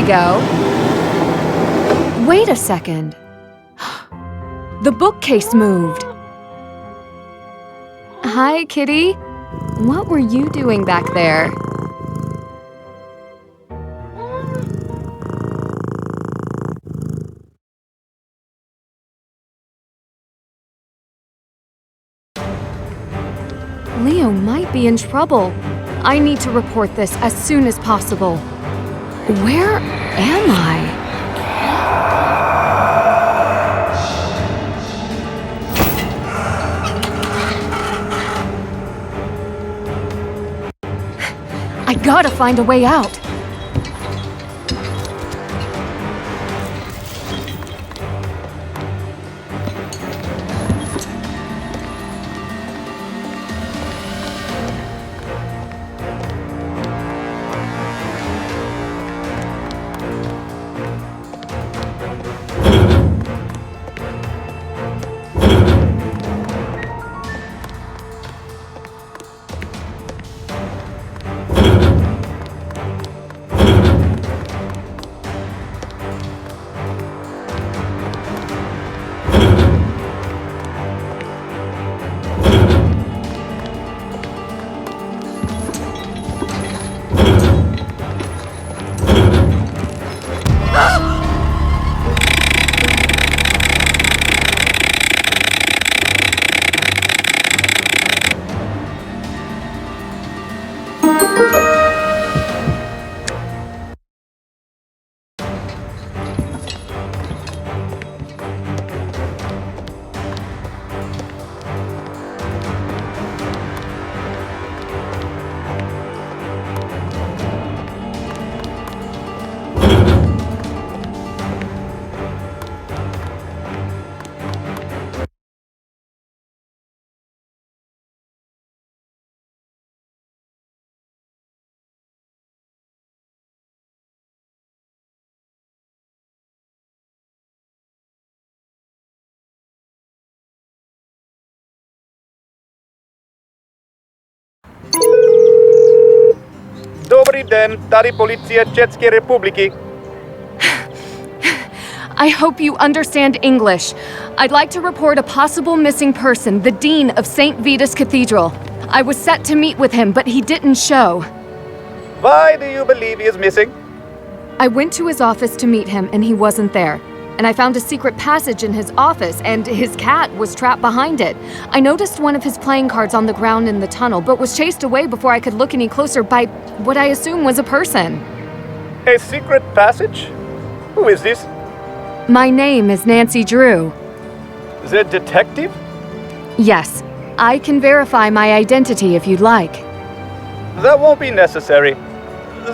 go. Wait a second. The bookcase moved. Hi, Kitty. What were you doing back there? Leo might be in trouble. I need to report this as soon as possible. Where am I? I gotta find a way out. Dobry den, tady policie České republiky. I hope you understand English. I'd like to report a possible missing person, the Dean of St. Vitus Cathedral. I was set to meet with him, but he didn't show. Why do you believe he is missing? I went to his office to meet him, and he wasn't there. And I found a secret passage in his office, and his cat was trapped behind it. I noticed one of his playing cards on the ground in the tunnel, but was chased away before I could look any closer by what I assume was a person. A secret passage? Who is this? My name is Nancy Drew. The detective? Yes, I can verify my identity if you'd like. That won't be necessary.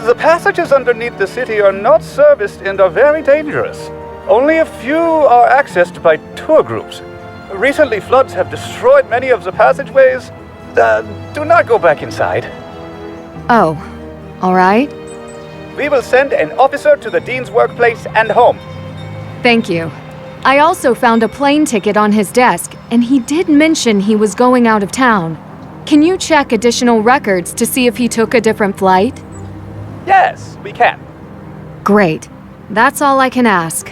The passages underneath the city are not serviced and are very dangerous. Only a few are accessed by tour groups. Recently, floods have destroyed many of the passageways. Do not go back inside. Oh, all right. We will send an officer to the Dean's workplace and home. Thank you. I also found a plane ticket on his desk, and he did mention he was going out of town. Can you check additional records to see if he took a different flight? Yes, we can. Great. That's all I can ask.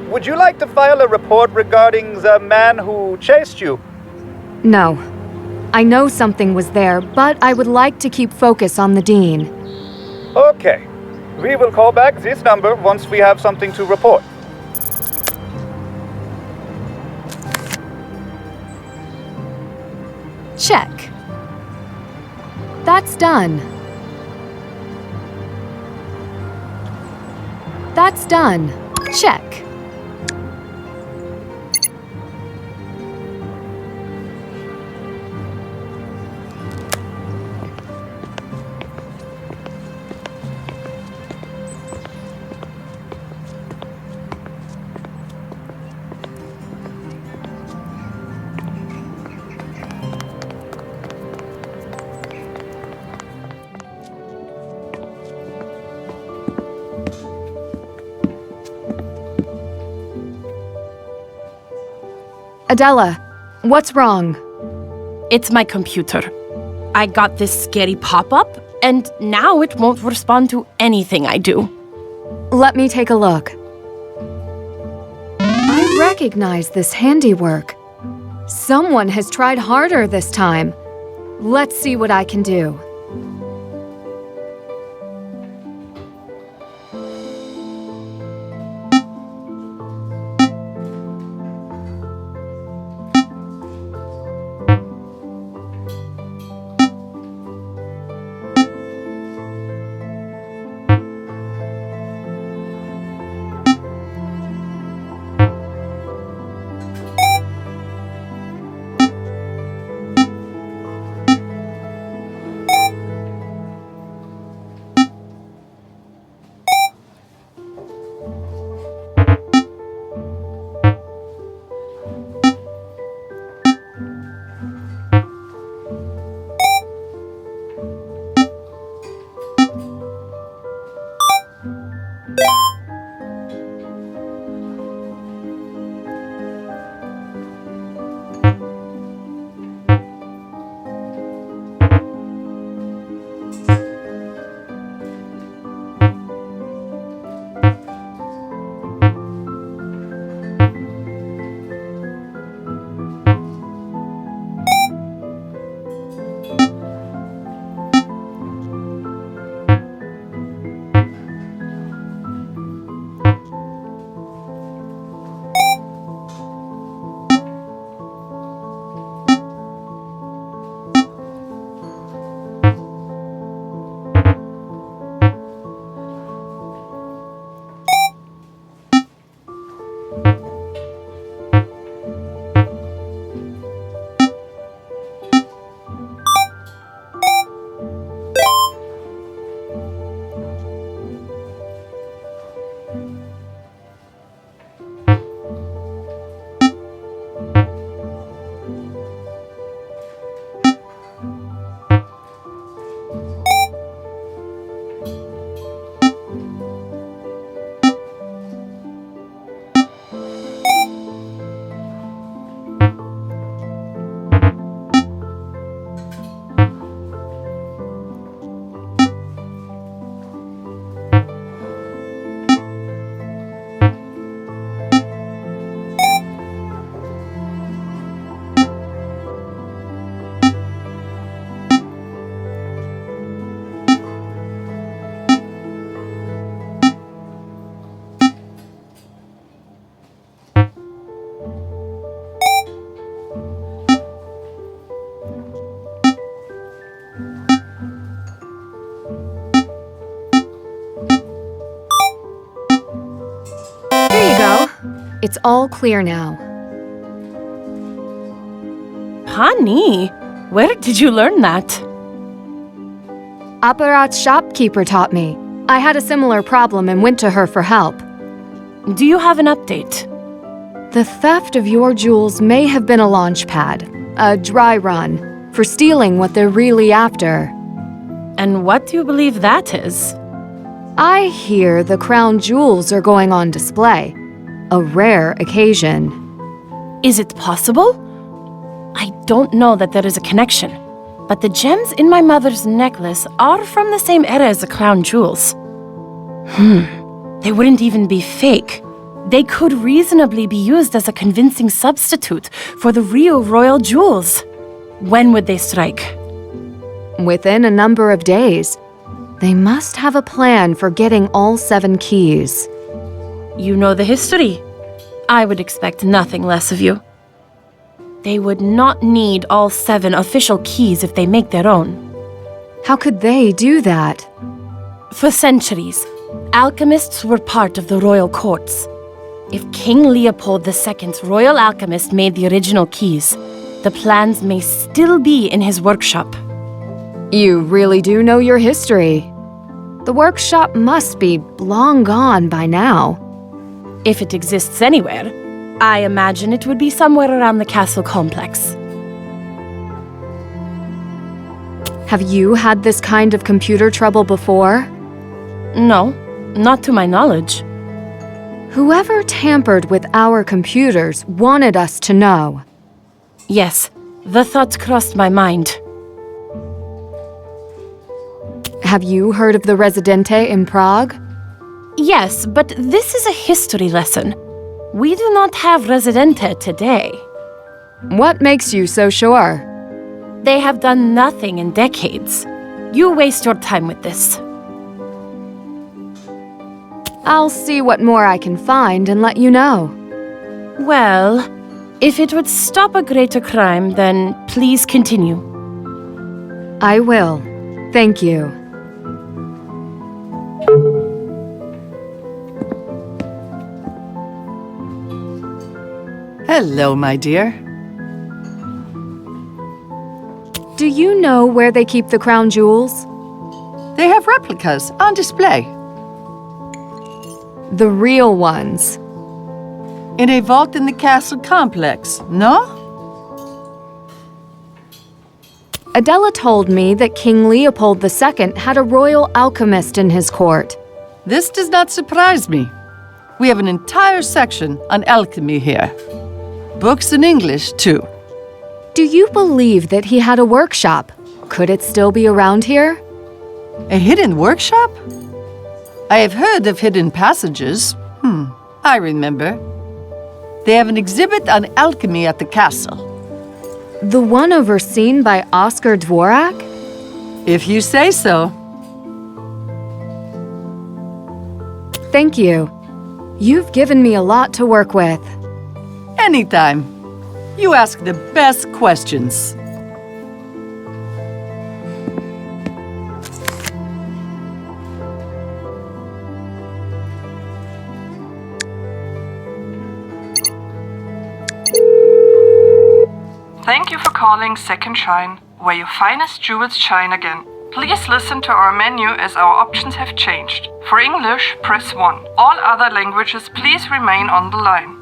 Would you like to file a report regarding the man who chased you? No. I know something was there, but I would like to keep focus on the Dean. Okay. We will call back this number once we have something to report. Check. That's done. That's done. Check. Adela, what's wrong? It's my computer. I got this scary pop-up, and now it won't respond to anything I do. Let me take a look. I recognize this handiwork. Someone has tried harder this time. Let's see what I can do. It's all clear now. Pani, where did you learn that? Apparat's shopkeeper taught me. I had a similar problem and went to her for help. Do you have an update? The theft of your jewels may have been a launch pad, a dry run, for stealing what they're really after. And what do you believe that is? I hear the crown jewels are going on display. A rare occasion. Is it possible? I don't know that there is a connection, but the gems in my mother's necklace are from the same era as the crown jewels. They wouldn't even be fake. They could reasonably be used as a convincing substitute for the real royal jewels. When would they strike? Within a number of days. They must have a plan for getting all 7 keys. You know the history. I would expect nothing less of you. They would not need all 7 official keys if they make their own. How could they do that? For centuries, alchemists were part of the royal courts. If King Leopold II's royal alchemist made the original keys, the plans may still be in his workshop. You really do know your history. The workshop must be long gone by now. If it exists anywhere, I imagine it would be somewhere around the castle complex. Have you had this kind of computer trouble before? No, not to my knowledge. Whoever tampered with our computers wanted us to know. Yes, the thought crossed my mind. Have you heard of the Residente in Prague? Yes, but this is a history lesson. We do not have Residente today. What makes you so sure? They have done nothing in decades. You waste your time with this. I'll see what more I can find and let you know. Well, if it would stop a greater crime, then please continue. I will. Thank you. Hello, my dear. Do you know where they keep the crown jewels? They have replicas on display The real ones. in a vault in the castle complex, no? Adela told me that King Leopold II had a royal alchemist in his court. This does not surprise me. We have an entire section on alchemy here. Books in English, too. Do you believe that he had a workshop? Could it still be around here? A hidden workshop? I have heard of hidden passages. I remember. They have an exhibit on alchemy at the castle. The one overseen by Oscar Dvorak? If you say so. Thank you. You've given me a lot to work with. Anytime. You ask the best questions. Thank you for calling Second Shine, where your finest jewels shine again. Please listen to our menu as our options have changed. For English, press 1. All other languages, please remain on the line.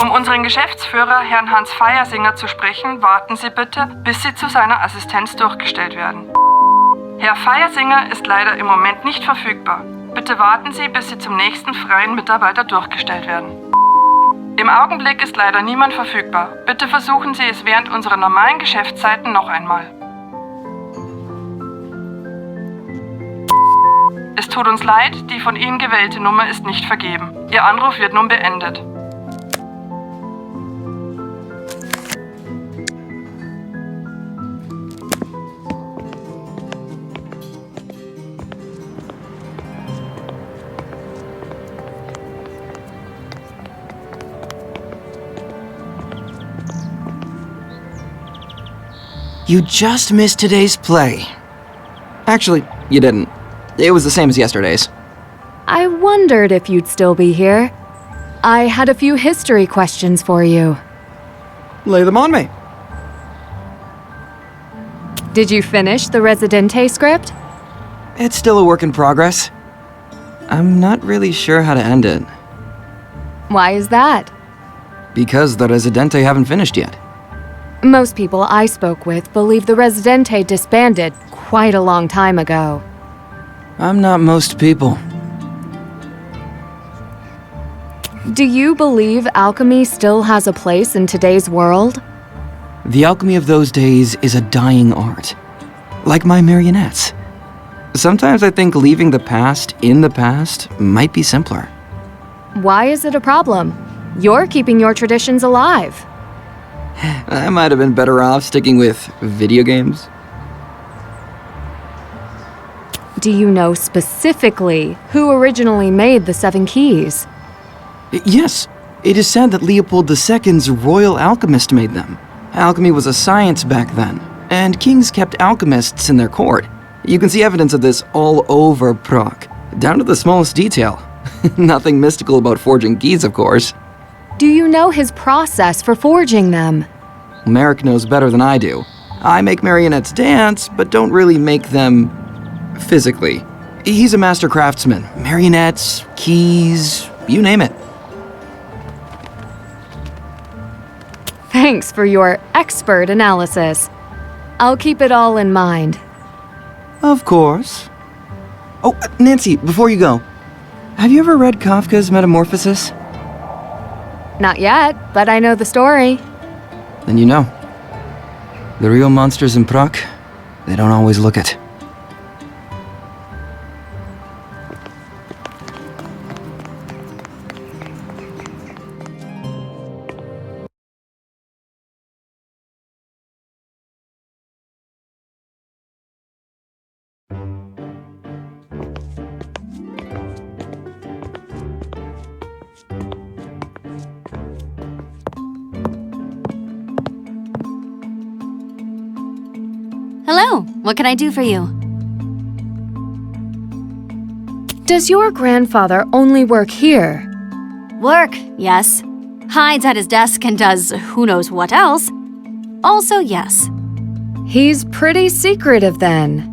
Um unseren Geschäftsführer, Herrn Hans Feiersinger, zu sprechen, warten Sie bitte, bis Sie zu seiner Assistenz durchgestellt werden. Herr Feiersinger ist leider im Moment nicht verfügbar. Bitte warten Sie, bis Sie zum nächsten freien Mitarbeiter durchgestellt werden. Im Augenblick ist leider niemand verfügbar. Bitte versuchen Sie es während unserer normalen Geschäftszeiten noch einmal. Es tut uns leid, die von Ihnen gewählte Nummer ist nicht vergeben. Ihr Anruf wird nun beendet. You just missed today's play. Actually, you didn't. It was the same as yesterday's. I wondered if you'd still be here. I had a few history questions for you. Lay them on me. Did you finish the Residente script? It's still a work in progress. I'm not really sure how to end it. Why is that? Because the Residente haven't finished yet. Most people I spoke with believe the Residente disbanded quite a long time ago. I'm not most people. Do you believe alchemy still has a place in today's world? The alchemy of those days is a dying art. Like my marionettes. Sometimes I think leaving the past in the past might be simpler. Why is it a problem? You're keeping your traditions alive. I might have been better off sticking with video games. Do you know specifically who originally made the Seven Keys? Yes, it is said that Leopold II's royal alchemist made them. Alchemy was a science back then, and kings kept alchemists in their court. You can see evidence of this all over Prague, down to the smallest detail. Nothing mystical about forging keys, of course. Do you know his process for forging them? Merrick knows better than I do. I make marionettes dance, but don't really make them physically. He's a master craftsman. Marionettes, keys, you name it. Thanks for your expert analysis. I'll keep it all in mind. Of course. Oh, Nancy, before you go, have you ever read Kafka's Metamorphosis? Not yet, but I know the story. Then you know. The real monsters in Prague, they don't always look it. Hello, what can I do for you? Does your grandfather only work here? Work, yes. Hides at his desk and does who knows what else. Also, yes. He's pretty secretive then.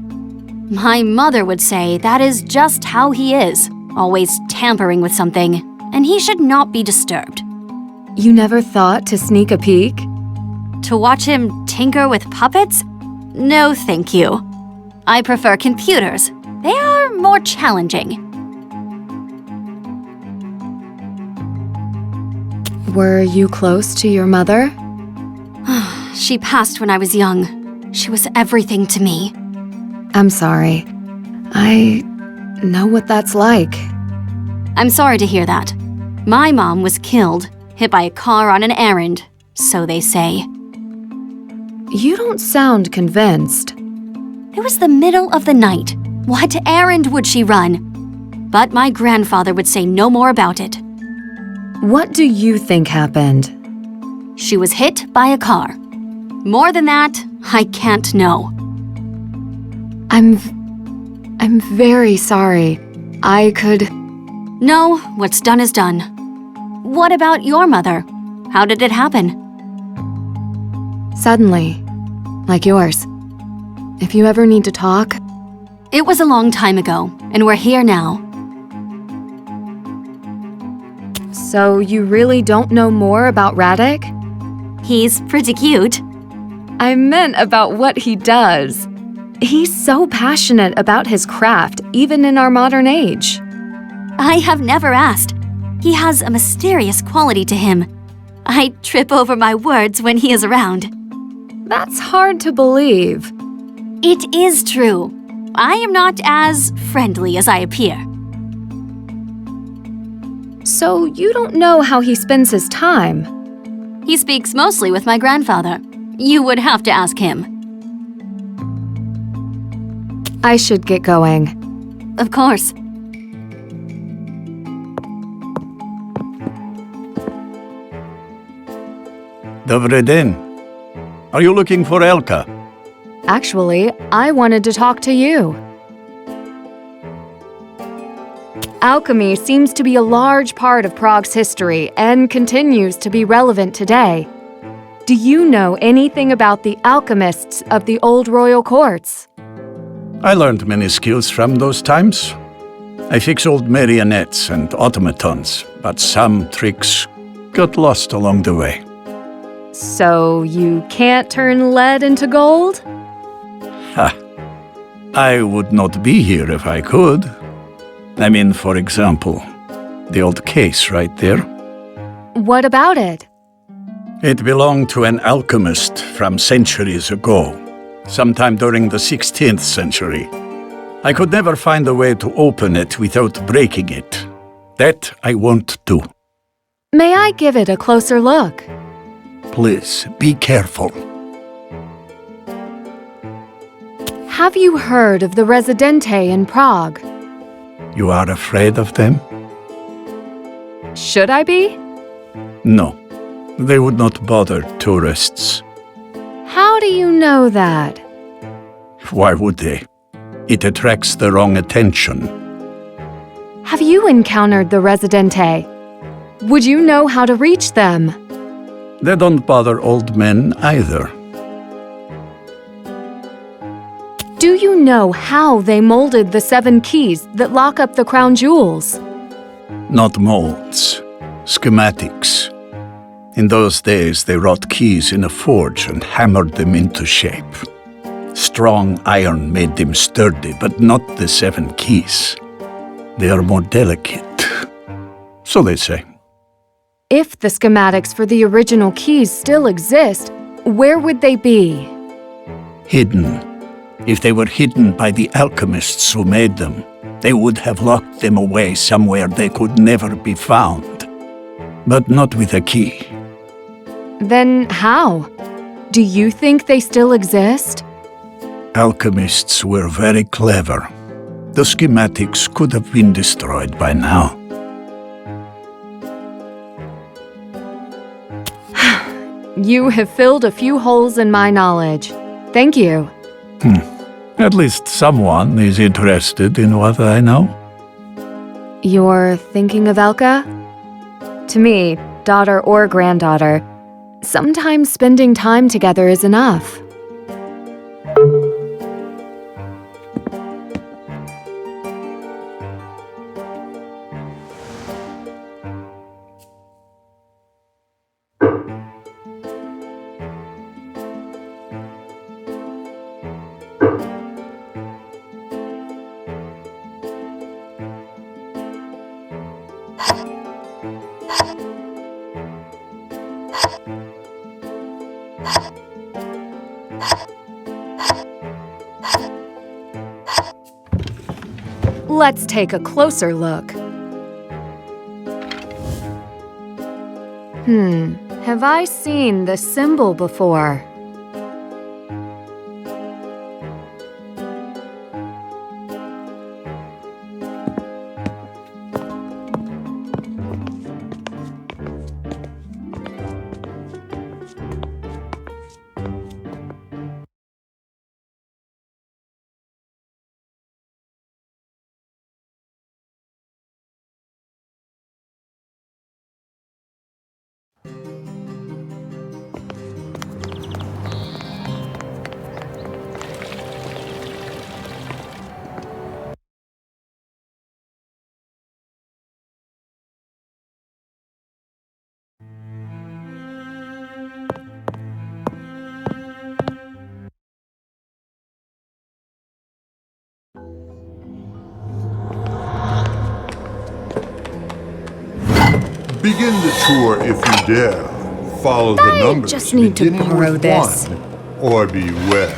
My mother would say that is just how he is, always tampering with something, and he should not be disturbed. You never thought to sneak a peek? To watch him tinker with puppets? No, thank you. I prefer computers. They are more challenging. Were you close to your mother? She passed when I was young. She was everything to me. I'm sorry. I know what that's like. I'm sorry to hear that. My mom was killed, hit by a car on an errand, so they say. You don't sound convinced. It was the middle of the night. What errand would she run? But my grandfather would say no more about it. What do you think happened? She was hit by a car. More than that, I can't know. I'm very sorry. I could... No, what's done is done. What about your mother? How did it happen? Suddenly. Like yours. If you ever need to talk... It was a long time ago, and we're here now. So you really don't know more about Radek? He's pretty cute. I meant about what he does. He's so passionate about his craft, even in our modern age. I have never asked. He has a mysterious quality to him. I trip over my words when he is around. That's hard to believe. It is true. I am not as friendly as I appear. So you don't know how he spends his time? He speaks mostly with my grandfather. You would have to ask him. I should get going. Of course. Dobry den. Are you looking for Elka? Actually, I wanted to talk to you. Alchemy seems to be a large part of Prague's history and continues to be relevant today. Do you know anything about the alchemists of the old royal courts? I learned many skills from those times. I fix old marionettes and automatons, but some tricks got lost along the way. So you can't turn lead into gold? Ha! I would not be here if I could. I mean, for example, the old case right there. What about it? It belonged to an alchemist from centuries ago, sometime during the 16th century. I could never find a way to open it without breaking it. That I won't do. May I give it a closer look? Please, be careful. Have you heard of the Residente in Prague? You are afraid of them? Should I be? No. They would not bother tourists. How do you know that? Why would they? It attracts the wrong attention. Have you encountered the Residente? Would you know how to reach them? They don't bother old men either. Do you know how they molded the 7 keys that lock up the crown jewels? Not molds. Schematics. In those days, they wrought keys in a forge and hammered them into shape. Strong iron made them sturdy, but not the 7 keys. They are more delicate. So they say. If the schematics for the original keys still exist, where would they be? Hidden. If they were hidden by the alchemists who made them, they would have locked them away somewhere they could never be found. But not with a key. Then how? Do you think they still exist? Alchemists were very clever. The schematics could have been destroyed by now. You have filled a few holes in my knowledge. Thank you. At least someone is interested in what I know. You're thinking of Elka? To me, daughter or granddaughter, sometimes spending time together is enough. Let's take a closer look. Have I seen this symbol before? Begin the tour if you dare. Follow the numbers just need to beginning borrow with this. 1, or beware.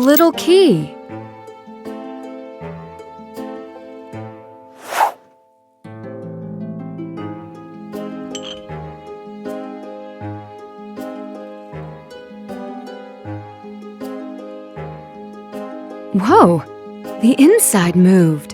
little key. Whoa, the inside moved.